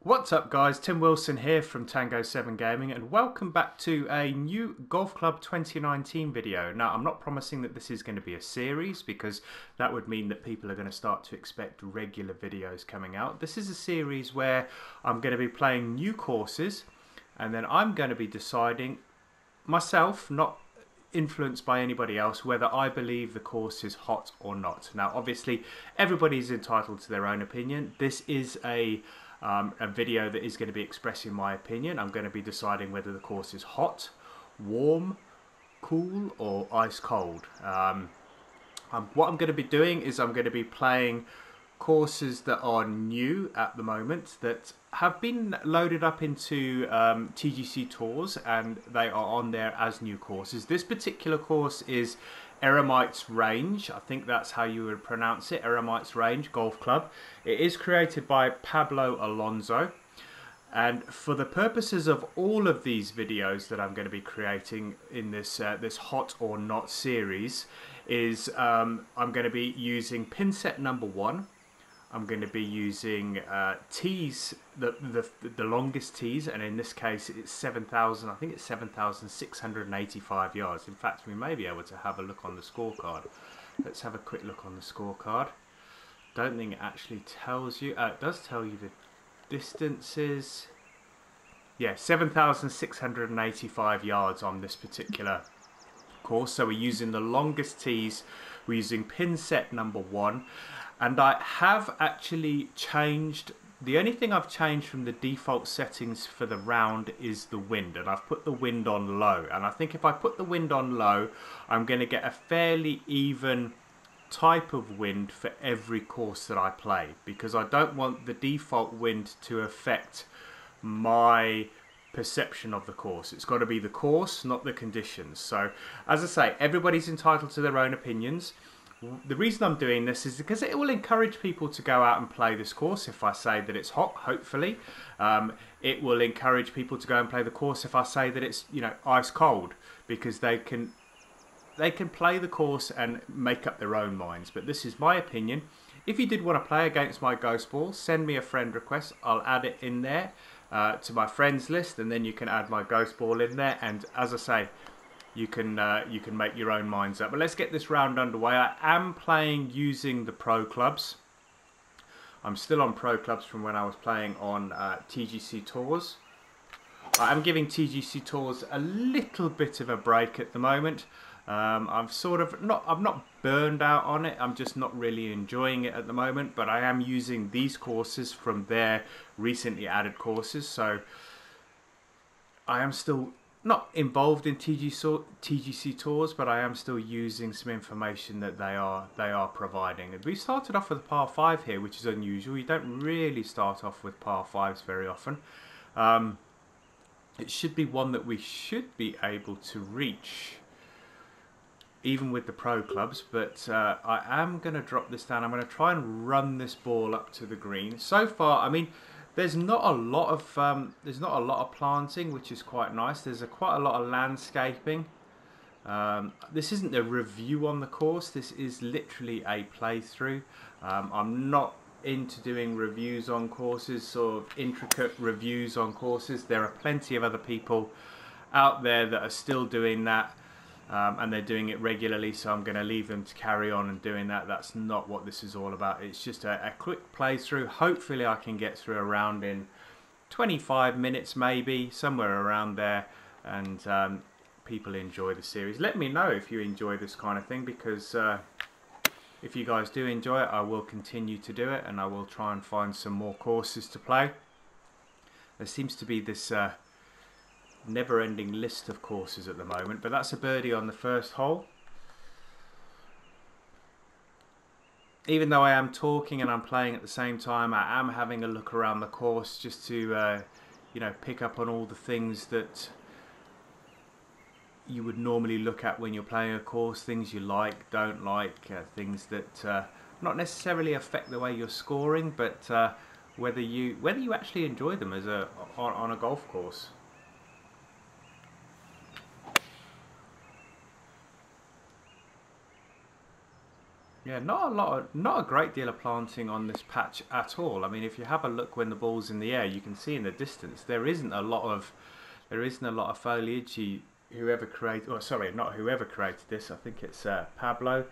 What's up guys, Tim Wilson here from Tango 7 Gaming and welcome back to a new Golf Club 2019 video. Now I'm not promising that this is going to be a series because that would mean that people are going to start to expect regular videos coming out. This is a series where I'm going to be playing new courses and then I'm going to be deciding myself, not influenced by anybody else, whether I believe the course is hot or not. Now obviously everybody's entitled to their own opinion. This is a video that is going to be expressing my opinion. I'm going to be deciding whether the course is hot, warm, cool or ice cold. What I'm going to be doing is I'm going to be playing courses that are new at the moment that have been loaded up into TGC Tours and they are on there as new courses. This particular course is Eremite's Range, I think that's how you would pronounce it, Eremite's Range Golf Club. It is created by Pablo Alonso, and for the purposes of all of these videos that I'm going to be creating in this this hot or not series is I'm going to be using pin set number 1. I'm going to be using tees, the longest tees, and in this case it's 7,000. I think it's 7,685 yards. In fact, we may be able to have a look on the scorecard. Let's have a quick look on the scorecard. Don't think it actually tells you. It does tell you the distances. Yeah, 7,685 yards on this particular course. So we're using the longest tees. We're using pin set number 1. And I have actually changed, the only thing I've changed from the default settings for the round is the wind. And I've put the wind on low. And I think if I put the wind on low, I'm going to get a fairly even type of wind for every course that I play. Because I don't want the default wind to affect my perception of the course. It's got to be the course, not the conditions. So, as I say, everybody's entitled to their own opinions. The reason I'm doing this is because it will encourage people to go out and play this course if I say that it's hot, hopefully. It will encourage people to go and play the course if I say that it's, you know, ice cold, because they can play the course and make up their own minds. But this is my opinion. If you did want to play against my ghost ball, send me a friend request. I'll add it in there to my friends list, and then you can add my ghost ball in there. And as I say, you can make your own minds up. But let's get this round underway. I am playing using the pro clubs. I'm still on pro clubs from when I was playing on TGC Tours. I'm giving TGC Tours a little bit of a break at the moment. I'm not burned out on it. I'm just not really enjoying it at the moment. But I am using these courses from their recently added courses. So I am still not involved in TGC Tours, but I am still using some information that they are providing. And we started off with a par 5 here, which is unusual. You don't really start off with par 5s very often. It should be one that we should be able to reach, even with the pro clubs. But I am going to drop this down. I'm going to try and run this ball up to the green. So far, I mean, there's not a lot of planting, which is quite nice. There's quite a lot of landscaping. This isn't a review on the course. This is literally a playthrough. I'm not into doing reviews on courses, sort of intricate reviews on courses. There are plenty of other people out there that are still doing that. And they're doing it regularly, so I'm going to leave them to carry on and doing that. That's not what this is all about. It's just a quick playthrough. Hopefully I can get through a round in 25 minutes maybe, somewhere around there, and people enjoy the series. Let me know if you enjoy this kind of thing, because if you guys do enjoy it, I will continue to do it, and I will try and find some more courses to play. There seems to be this never-ending list of courses at the moment, but that's a birdie on the first hole. Even though I am talking and I'm playing at the same time, I am having a look around the course just to you know, pick up on all the things that you would normally look at when you're playing a course, things you like, don't like, things that not necessarily affect the way you're scoring, but whether you actually enjoy them as on a golf course. Yeah, not a great deal of planting on this patch at all. I mean, if you have a look when the ball's in the air, you can see in the distance there isn't a lot of foliage. Whoever created, or sorry, not whoever created this. I think it's Pablo.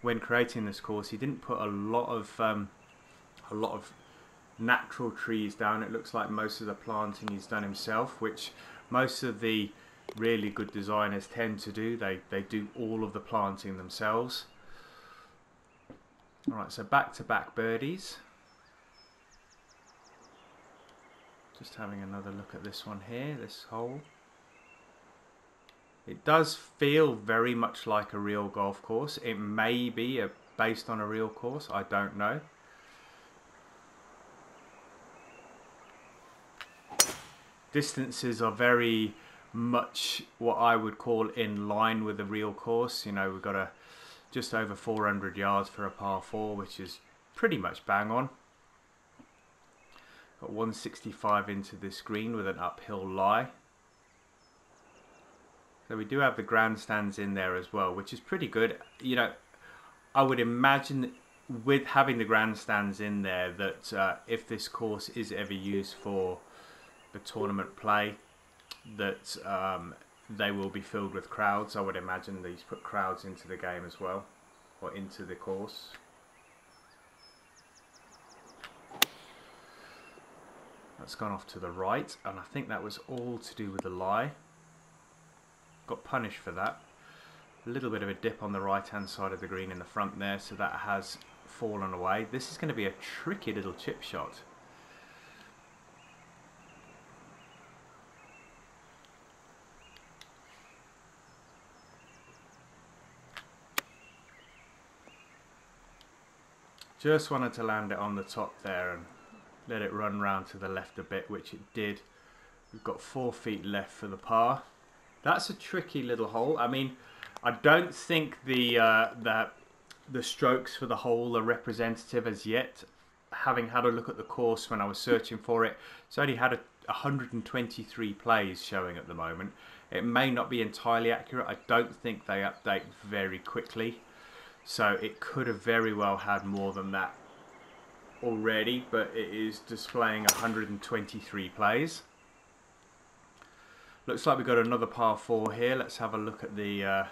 When creating this course, he didn't put a lot of natural trees down. It looks like most of the planting he's done himself, which most of the really good designers tend to do. They do all of the planting themselves. Alright, so back to back birdies. Just having another look at this one here, this hole. It does feel very much like a real golf course. It may be based on a real course, I don't know. Distances are very much what I would call in line with a real course. You know, we've got just over 400 yards for a par 4, which is pretty much bang on. Got 165 into this green with an uphill lie. So we do have the grandstands in there as well, which is pretty good. You know, I would imagine with having the grandstands in there that if this course is ever used for the tournament play, that they will be filled with crowds. I would imagine these put crowds into the game as well, or into the course. That's gone off to the right, and I think that was all to do with the lie. Got punished for that. A little bit of a dip on the right hand side of the green in the front there, so that has fallen away. This is going to be a tricky little chip shot. Just wanted to land it on the top there and let it run round to the left a bit, which it did. We've got 4 feet left for the par. That's a tricky little hole. I mean, I don't think the strokes for the hole are representative as yet. Having had a look at the course when I was searching for it, it's only had 123 plays showing at the moment. It may not be entirely accurate. I don't think they update very quickly. So it could have very well had more than that already, but it is displaying 123 plays. Looks like we've got another par 4 here. Let's have a look at the...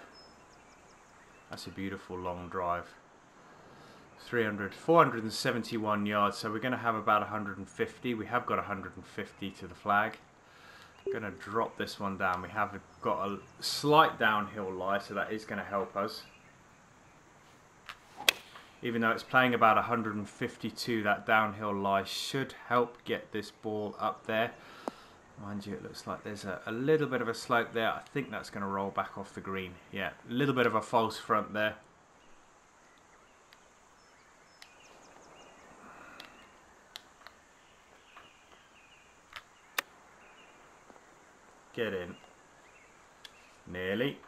that's a beautiful long drive. 471 yards, so we're going to have about 150. We have got 150 to the flag. I'm going to drop this one down. We have got a slight downhill lie, so that is going to help us. Even though it's playing about 152, that downhill lie should help get this ball up there. Mind you, it looks like there's a little bit of a slope there. I think that's going to roll back off the green. Yeah, a little bit of a false front there. Get in. Nearly.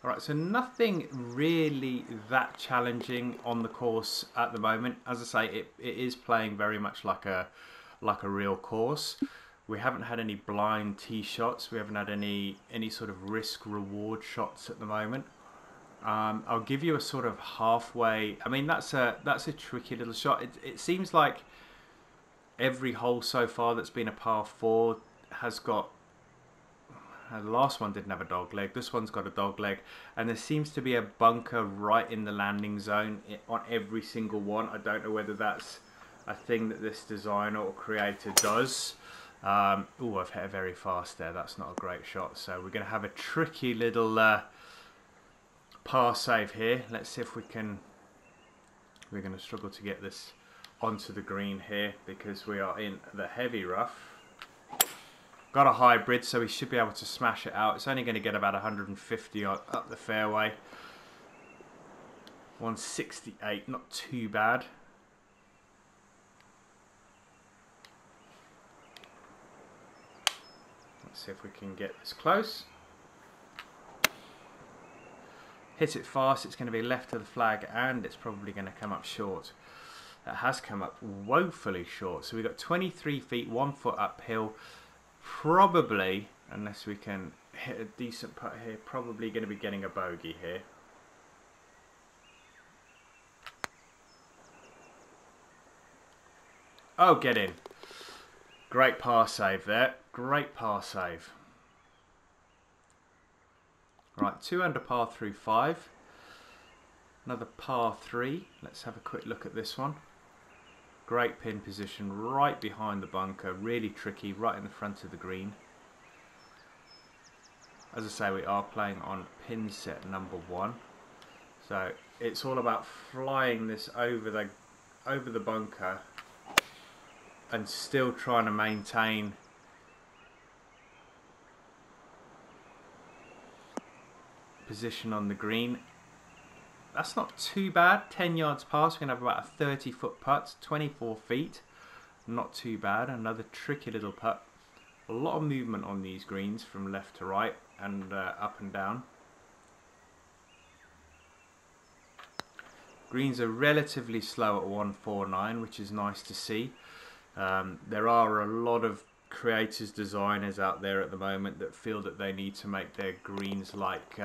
Alright, so nothing really that challenging on the course at the moment. As I say, it is playing very much like a real course. We haven't had any blind tee shots. We haven't had any sort of risk-reward shots at the moment. I'll give you a sort of halfway... I mean, that's a tricky little shot. It seems like every hole so far that's been a par 4 has got... the last one didn't have a dog leg. This one's got a dog leg. And there seems to be a bunker right in the landing zone on every single one. I don't know whether that's a thing that this designer or creator does. Oh, I've hit it very fast there. That's not a great shot. So we're going to have a tricky little par save here. Let's see if we can... We're going to struggle to get this onto the green here because we are in the heavy rough. Got a hybrid, so we should be able to smash it out. It's only going to get about 150 up the fairway. 168, not too bad. Let's see if we can get this close. Hit it fast, it's going to be left of the flag, and it's probably going to come up short. That has come up woefully short. So we've got 23 feet, 1 foot uphill. Probably, unless we can hit a decent putt here, probably going to be getting a bogey here. Oh, get in. Great par save there. Great par save. Right, 2 under par through 5. Another par 3. Let's have a quick look at this one. Great pin position right behind the bunker. Really tricky, right in the front of the green. As I say, we are playing on pin set number 1. So it's all about flying this over the bunker and still trying to maintain position on the green. That's not too bad. 10 yards past, we're going to have about a 30-foot putt, 24 feet. Not too bad. Another tricky little putt. A lot of movement on these greens from left to right and up and down. Greens are relatively slow at 149, which is nice to see. There are a lot of creators, designers out there at the moment that feel that they need to make their greens like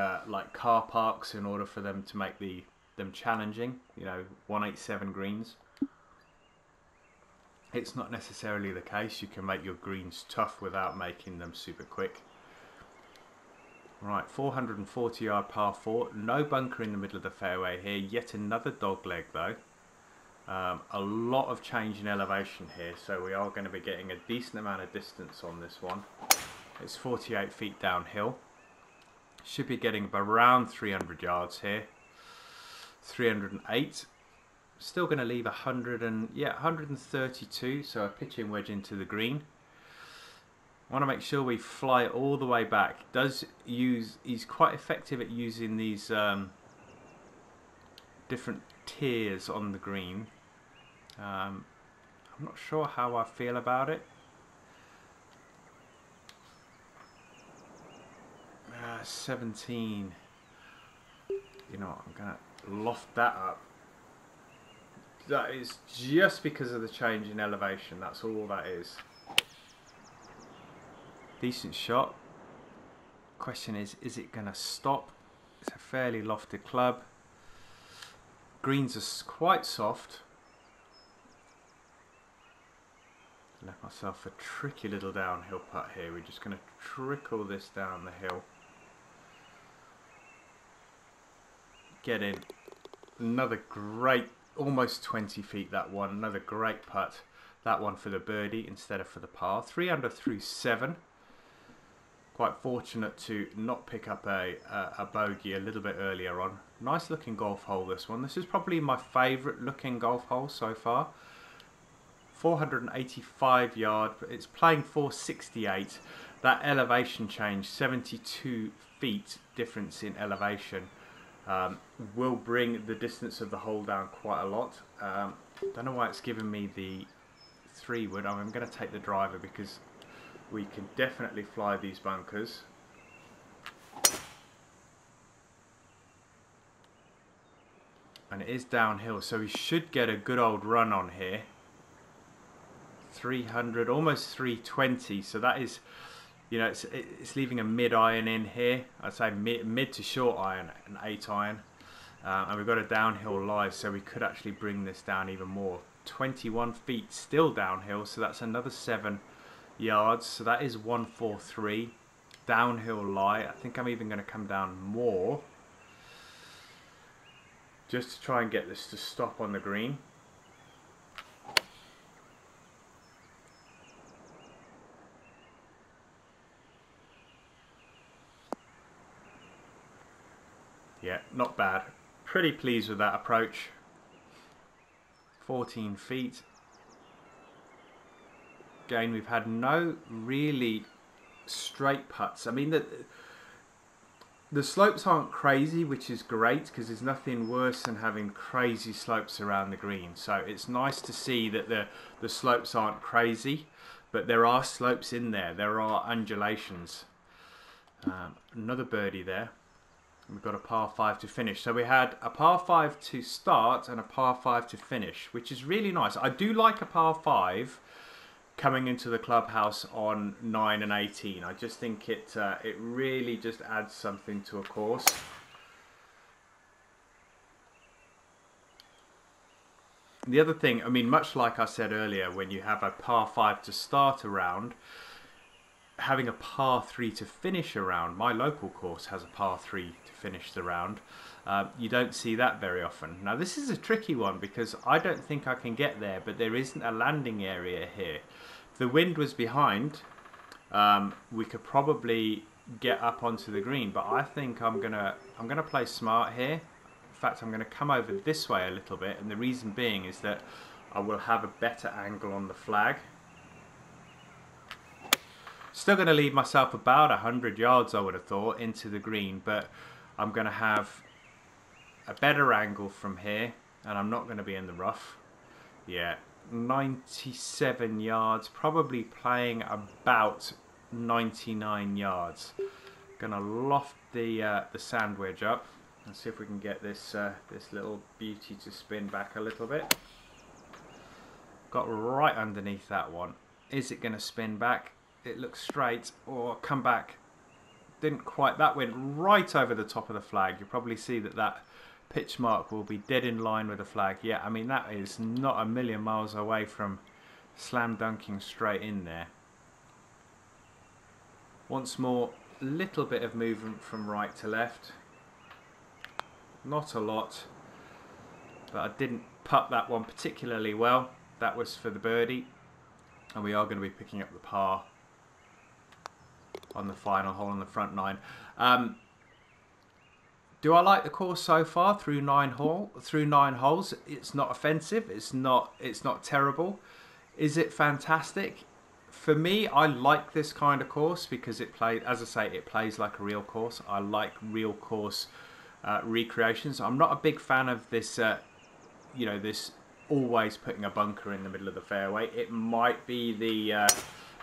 car parks in order for them to make them challenging. You know, 187 greens. It's not necessarily the case. You can make your greens tough without making them super quick. Right, 440 yard par 4. No bunker in the middle of the fairway here. Yet another dog leg though. A lot of change in elevation here, so we are going to be getting a decent amount of distance on this one. It's 48 feet downhill. Should be getting around 300 yards here. 308. Still going to leave 132, so a pitching wedge into the green. I want to make sure we fly it all the way back. He's quite effective at using these different tiers on the green. I'm not sure how I feel about it. 17. You know what, I'm going to loft that up. That is just because of the change in elevation. That's all that is. Decent shot. Question is it going to stop? It's a fairly lofted club. Greens are quite soft. Left myself a tricky little downhill putt here. We're just going to trickle this down the hill. Get in. Another great, almost 20 feet that one. Another great putt. That one for the birdie instead of for the par. 3 under through 7. Quite fortunate to not pick up a bogey a little bit earlier on. Nice looking golf hole this one. This is probably my favourite looking golf hole so far. 485 yard, but it's playing 468. That elevation change, 72 feet difference in elevation, will bring the distance of the hole down quite a lot. Don't know why it's given me the 3-wood. I'm going to take the driver because we can definitely fly these bunkers. And it is downhill, so we should get a good old run on here. 300, almost 320, so that is, you know, it's leaving a mid iron in here. I'd say mid to short iron, an 8 iron. And we've got a downhill lie, so we could actually bring this down even more. 21 feet still downhill, so that's another 7 yards, so that is 143. Downhill lie. I think I'm even going to come down more just to try and get this to stop on the green. Yeah, not bad. Pretty pleased with that approach. 14 feet. Again, we've had no really straight putts. I mean, the slopes aren't crazy, which is great because there's nothing worse than having crazy slopes around the green. So it's nice to see that the slopes aren't crazy, but there are slopes in there. There are undulations. Another birdie there. We've got a par 5 to finish. So we had a par 5 to start and a par 5 to finish, which is really nice. I do like a par 5 coming into the clubhouse on 9 and 18. I just think it really just adds something to a course. The other thing, I mean, much like I said earlier, when you have a par 5 to start a round, having a par 3 to finish a round, my local course has a par 3 to finish the round. You don't see that very often. Now this is a tricky one because I don't think I can get there, but there isn't a landing area here. If the wind was behind, we could probably get up onto the green, but I think I'm gonna play smart here. In fact, I'm going to come over this way a little bit, and the reason being is that I will have a better angle on the flag. Still going to leave myself about 100 yards, I would have thought, into the green, but I'm going to have a better angle from here, and I'm not going to be in the rough. Yeah, 97 yards, probably playing about 99 yards. Going to loft the sand wedge up. And see if we can get this this little beauty to spin back a little bit. Got right underneath that one. Is it going to spin back? It looks straight or come back. Didn't quite. That went right over the top of the flag. You probably see that that pitch mark will be dead in line with the flag. Yeah, I mean that is not a million miles away from slam dunking straight in there. Once more, little bit of movement from right to left. Not a lot, but I didn't putt that one particularly well. That was for the birdie, and we are going to be picking up the par on the final hole on the front nine. Do I like the course so far through nine holes? It's not offensive. It's not terrible. Is it fantastic? For me, I like this kind of course because it plays, as I say, it plays like a real course. I like real course recreations. I'm not a big fan of this, you know, this always putting a bunker in the middle of the fairway. It might be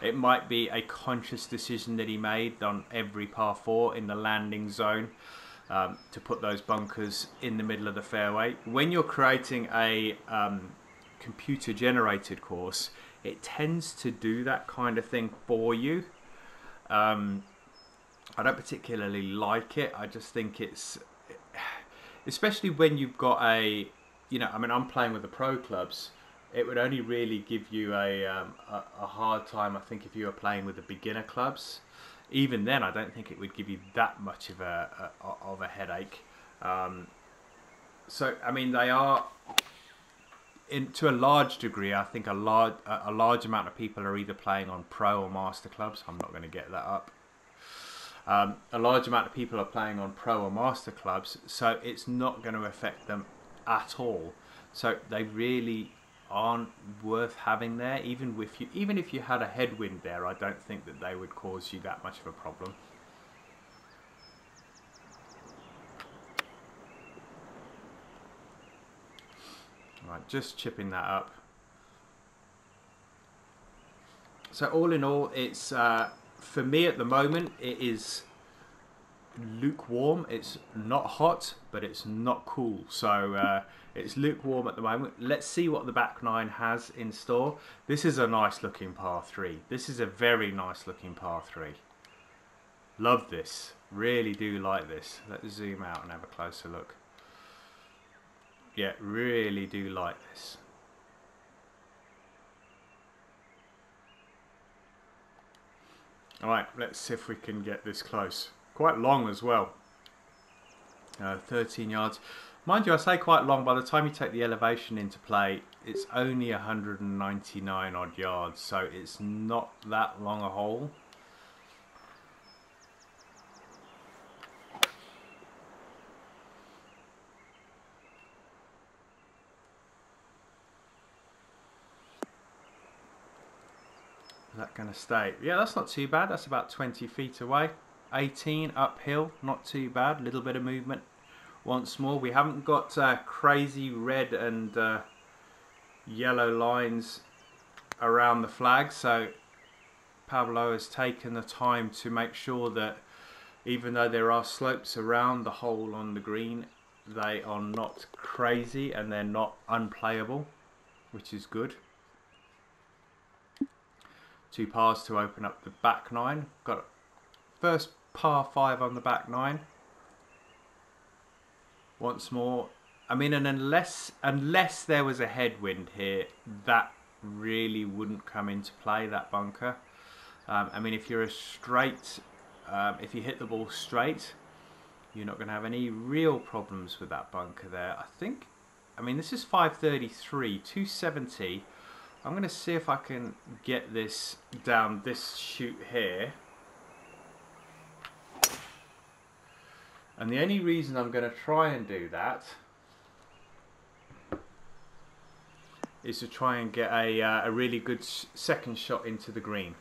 a conscious decision that he made on every par 4 in the landing zone to put those bunkers in the middle of the fairway. When you're creating a computer-generated course, it tends to do that kind of thing for you. I don't particularly like it. I just think it's, especially when you've got a, you know, I mean, I'm playing with the pro clubs. It would only really give you a hard time, I think, if you were playing with the beginner clubs. Even then, I don't think it would give you that much of a headache. So, I mean, they are, to a large degree, I think a large amount of people are either playing on pro or master clubs. I'm not going to get that up. A large amount of people are playing on pro or master clubs, so it's not going to affect them at all. So they really aren't worth having there. Even if you had a headwind there, I don't think that they would cause you that much of a problem. Right, just chipping that up. So all in all, it's for me at the moment, it is lukewarm. It's not hot, but it's not cool. So it's lukewarm at the moment. Let's see what the back nine has in store. This is a nice looking par 3. This is a very nice looking par 3. Love this. Really do like this. Let's zoom out and have a closer look. Yeah, really do like this. Alright, let's see if we can get this close. Quite long as well. 13 yards. Mind you, I say quite long. By the time you take the elevation into play, it's only 199 odd yards. So it's not that long a hole. Is that going to stay? Yeah, that's not too bad. That's about 20 feet away. 18 uphill, not too bad. A little bit of movement once more. We haven't got crazy red and yellow lines around the flag, so Pablo has taken the time to make sure that even though there are slopes around the hole on the green, they are not crazy and they're not unplayable, which is good. 2 pars to open up the back nine. Got first par 5 on the back nine. Once more, I mean, and unless there was a headwind here, that really wouldn't come into play, that bunker. I mean, if you're a straight, if you hit the ball straight, you're not going to have any real problems with that bunker there. I mean, this is 533, 270. I'm going to see if I can get this down this chute here. And the only reason I'm going to try and do that is to try and get a really good second shot into the green.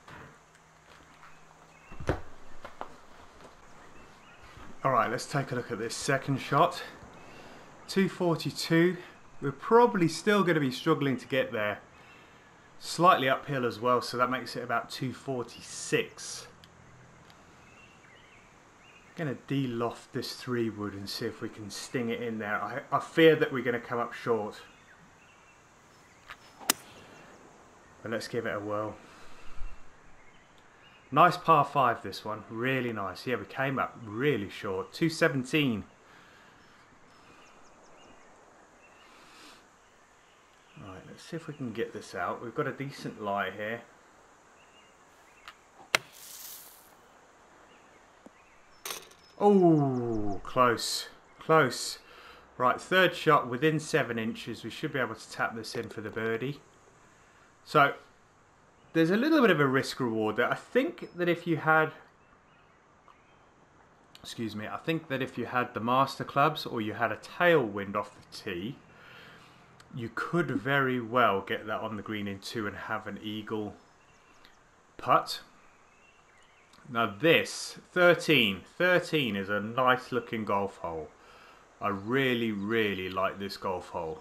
Alright, let's take a look at this second shot. 242. We're probably still going to be struggling to get there. Slightly uphill as well, so that makes it about 246. I'm going to de-loft this 3-wood and see if we can sting it in there. I fear that we're going to come up short. But let's give it a whirl. Nice par 5 this one, really nice. Yeah, we came up really short. 217. Right, let's see if we can get this out. We've got a decent lie here. Oh, close, close. Right, third shot within 7 inches. We should be able to tap this in for the birdie. So, there's a little bit of a risk reward there. I think that if you had, I think that if you had the master clubs or you had a tailwind off the tee, you could very well get that on the green in 2 and have an eagle putt. Now this, 13 is a nice looking golf hole. I really, really like this golf hole.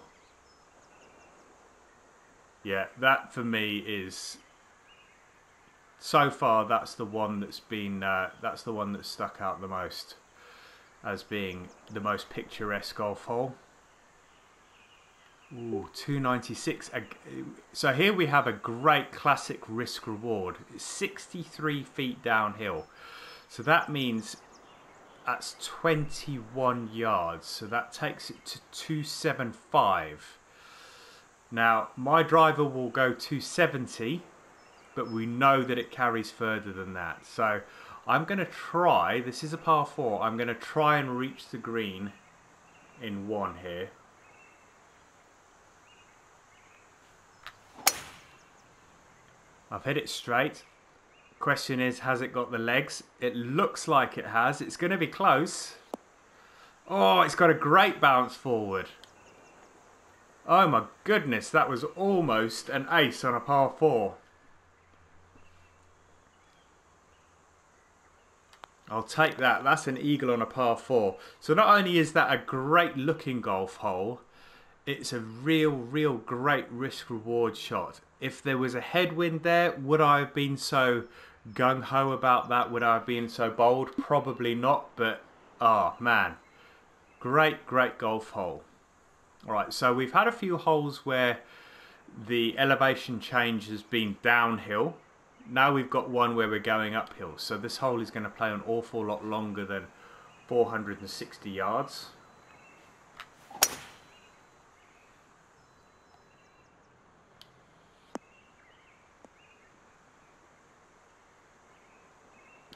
Yeah, that for me is, so far that's the one that's been, that's the one that stuck out the most as being the most picturesque golf hole. Ooh, 296. So here we have a great classic risk reward. It's 63 feet downhill. So that means that's 21 yards. So that takes it to 275. Now, my driver will go 270, but we know that it carries further than that. So I'm going to try, this is a par 4, I'm going to try and reach the green in 1 here. I've hit it straight. Question is, has it got the legs? It looks like it has. It's going to be close. Oh, it's got a great bounce forward. Oh my goodness, that was almost an ace on a par 4. I'll take that. That's an eagle on a par 4. So not only is that a great looking golf hole, it's a real great risk reward shot. If there was a headwind there, would I have been so gung-ho about that? Would I have been so bold? Probably not, but oh man, great golf hole. Alright, so we've had a few holes where the elevation change has been downhill. Now we've got one where we're going uphill. So this hole is going to play an awful lot longer than 460 yards.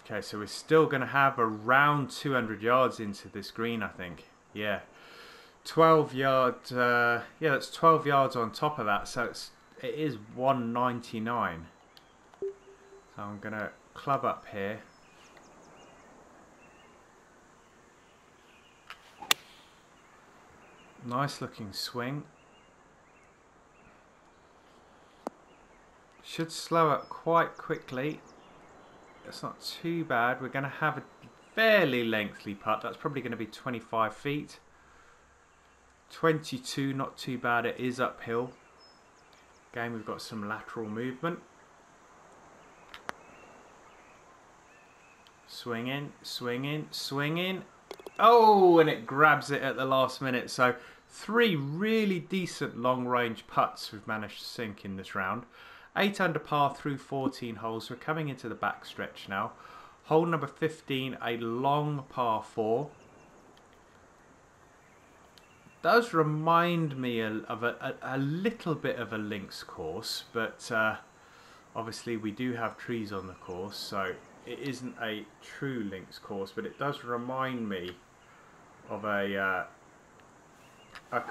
Okay, so we're still going to have around 200 yards into this green, I think. Yeah. 12 yards, yeah, that's 12 yards on top of that, so it is 199. So I'm going to club up here. Nice looking swing. Should slow up quite quickly. It's not too bad. We're going to have a fairly lengthy putt. That's probably going to be 25 feet. 22, not too bad. It is uphill. Again, we've got some lateral movement. Swinging, swinging, swinging. Oh, and it grabs it at the last minute. So 3 really decent long range putts we've managed to sink in this round. 8 under par through 14 holes. We're coming into the back stretch now. Hole number 15, a long par 4. does remind me of a little bit of a links course, but obviously we do have trees on the course, so it isn't a true links course, but it does remind me of a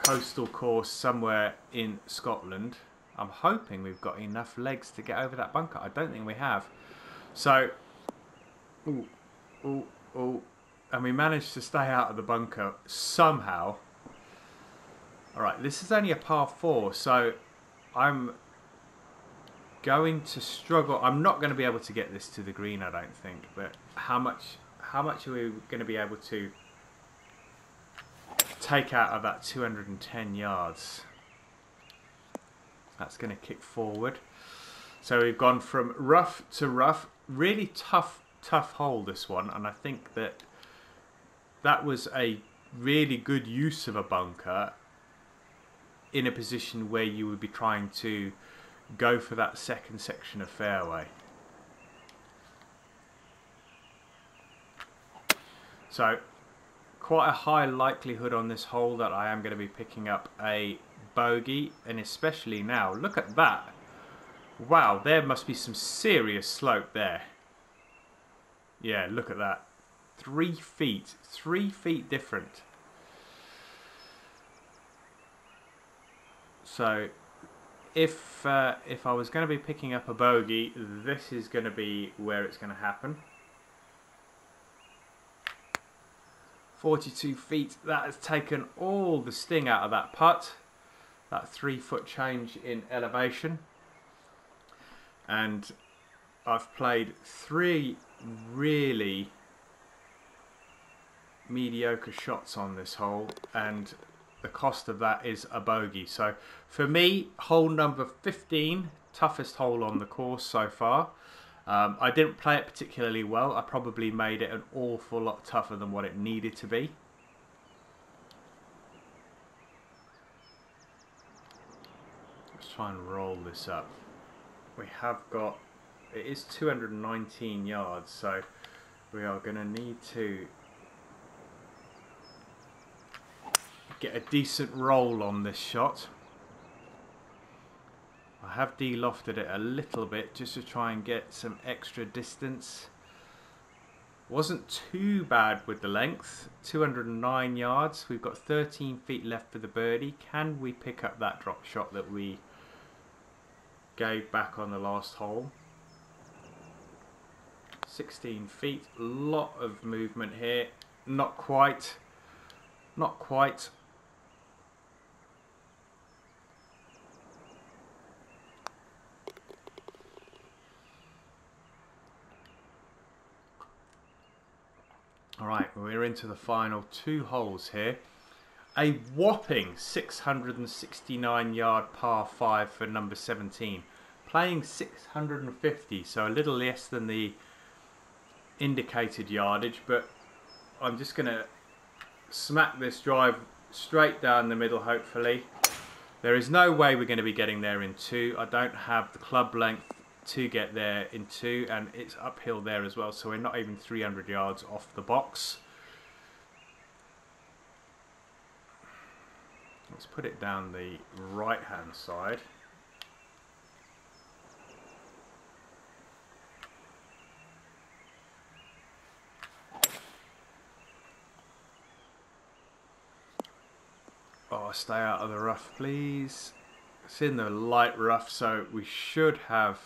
coastal course somewhere in Scotland. I'm hoping we've got enough legs to get over that bunker. I don't think we have. So, ooh, ooh, ooh, and we managed to stay out of the bunker somehow. Alright, this is only a par 4, so I'm going to struggle. I'm not going to be able to get this to the green, I don't think, but how much are we going to be able to take out of that 210 yards? That's going to kick forward. So we've gone from rough to rough. Really tough hole, this one, and I think that was a really good use of a bunker in a position where you would be trying to go for that second section of fairway. So quite a high likelihood on this hole that I am going to be picking up a bogey, and especially now, look at that. Wow, there must be some serious slope there. Yeah, look at that. 3 feet. 3 feet different. So if I was going to be picking up a bogey, this is going to be where it's going to happen. 42 feet. That has taken all the sting out of that putt. That 3 foot change in elevation. And I've played 3 really mediocre shots on this hole, and the cost of that is a bogey. So for me, hole number 15, toughest hole on the course so far. I didn't play it particularly well. I probably made it an awful lot tougher than what it needed to be. Let's try and roll this up. We have got, it is 219 yards, so we are going to need to get a decent roll on this shot. I have de-lofted it a little bit just to try and get some extra distance. Wasn't too bad with the length. 209 yards. We've got 13 feet left for the birdie. Can we pick up that drop shot that we gave back on the last hole? 16 feet. A lot of movement here. Not quite. Not quite. Alright, we're into the final 2 holes here. A whopping 669 yard par 5 for number 17. Playing 650, so a little less than the indicated yardage, but I'm just going to smack this drive straight down the middle, hopefully. There is no way we're going to be getting there in 2. I don't have the club length to get there in 2, and it's uphill there as well, so we're not even 300 yards off the box. Let's put it down the right hand side. Oh, stay out of the rough, please. It's in the light rough, so we should have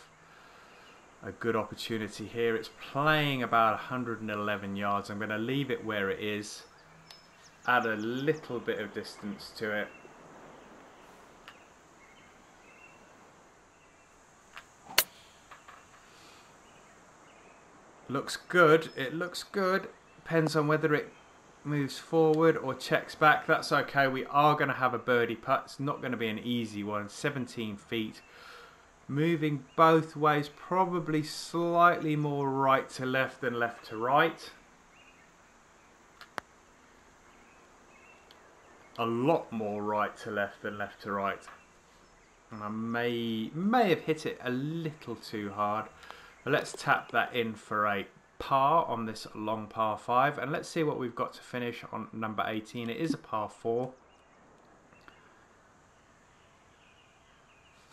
a good opportunity here. It's playing about 111 yards. I'm going to leave it where it is. Add a little bit of distance to it. Looks good. It looks good. Depends on whether it moves forward or checks back. That's okay. We are going to have a birdie putt. It's not going to be an easy one. 17 feet. Moving both ways, probably slightly more right to left than left to right. A lot more right to left than left to right. And I may have hit it a little too hard. But let's tap that in for a par on this long par 5. And let's see what we've got to finish on number 18. It is a par 4.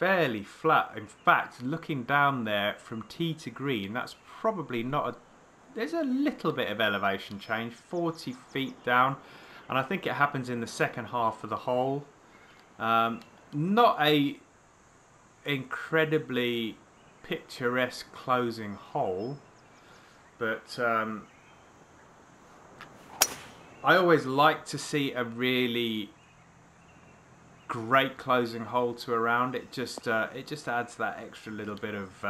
fairly flat. In fact, looking down there from tee to green, that's probably not a... There's a little bit of elevation change, 40 feet down. And I think it happens in the second half of the hole. Not a incredibly picturesque closing hole, but I always like to see a really great closing hole to a round. It just adds that extra little bit of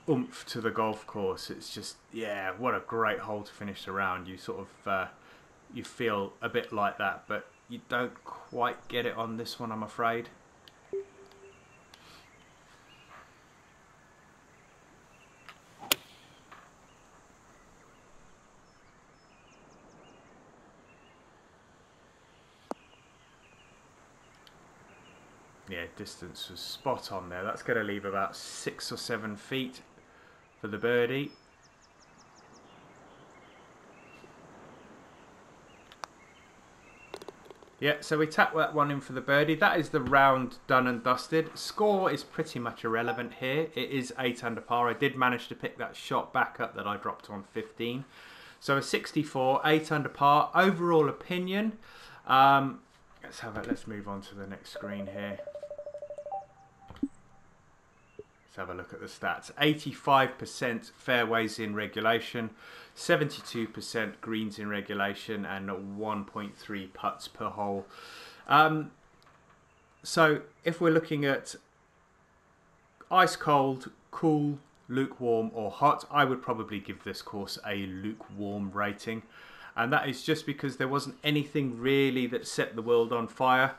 oomph to the golf course. It's just, yeah, what a great hole to finish the round. You sort of you feel a bit like that, but you don't quite get it on this one, I'm afraid. Yeah, distance was spot on there. That's going to leave about 6 or 7 feet for the birdie. Yeah, so we tap that one in for the birdie. That is the round done and dusted. Score is pretty much irrelevant here. It is 8 under par. I did manage to pick that shot back up that I dropped on 15. So a 64, 8 under par. Overall opinion. Let's move on to the next screen here. Let's have a look at the stats. 85% fairways in regulation, 72% greens in regulation, and 1.3 putts per hole. So if we're looking at ice cold, cool, lukewarm or hot, I would probably give this course a lukewarm rating. And that is just because there wasn't anything really that set the world on fire.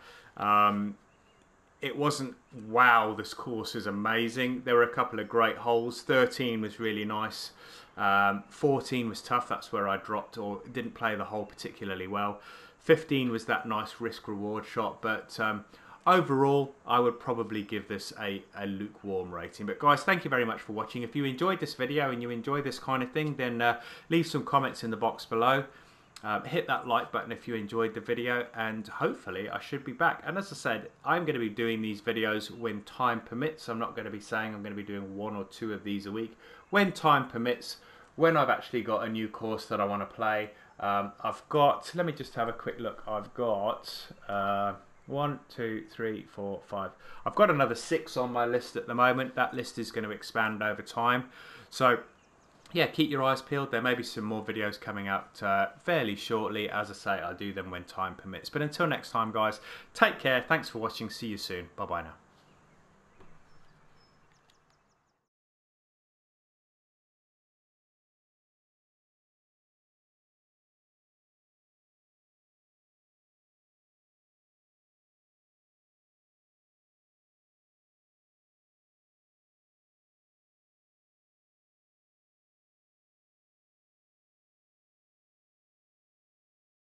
It wasn't, wow, this course is amazing. There were a couple of great holes. 13 was really nice. 14 was tough. That's where I dropped or didn't play the hole particularly well. 15 was that nice risk-reward shot. But overall, I would probably give this a lukewarm rating. But guys, thank you very much for watching. If you enjoyed this video and you enjoy this kind of thing, then leave some comments in the box below. Hit that like button if you enjoyed the video, and hopefully I should be back. And as I said, I'm going to be doing these videos when time permits. I'm not going to be saying I'm going to be doing 1 or 2 of these a week. When time permits, when I've actually got a new course that I want to play. I've got, let me just have a quick look. I've got 1, 2, 3, 4, 5. I've got another 6 on my list at the moment. That list is going to expand over time. So yeah, keep your eyes peeled. There may be some more videos coming out fairly shortly. As I say, I'll do them when time permits. But until next time, guys, take care. Thanks for watching. See you soon. Bye-bye now.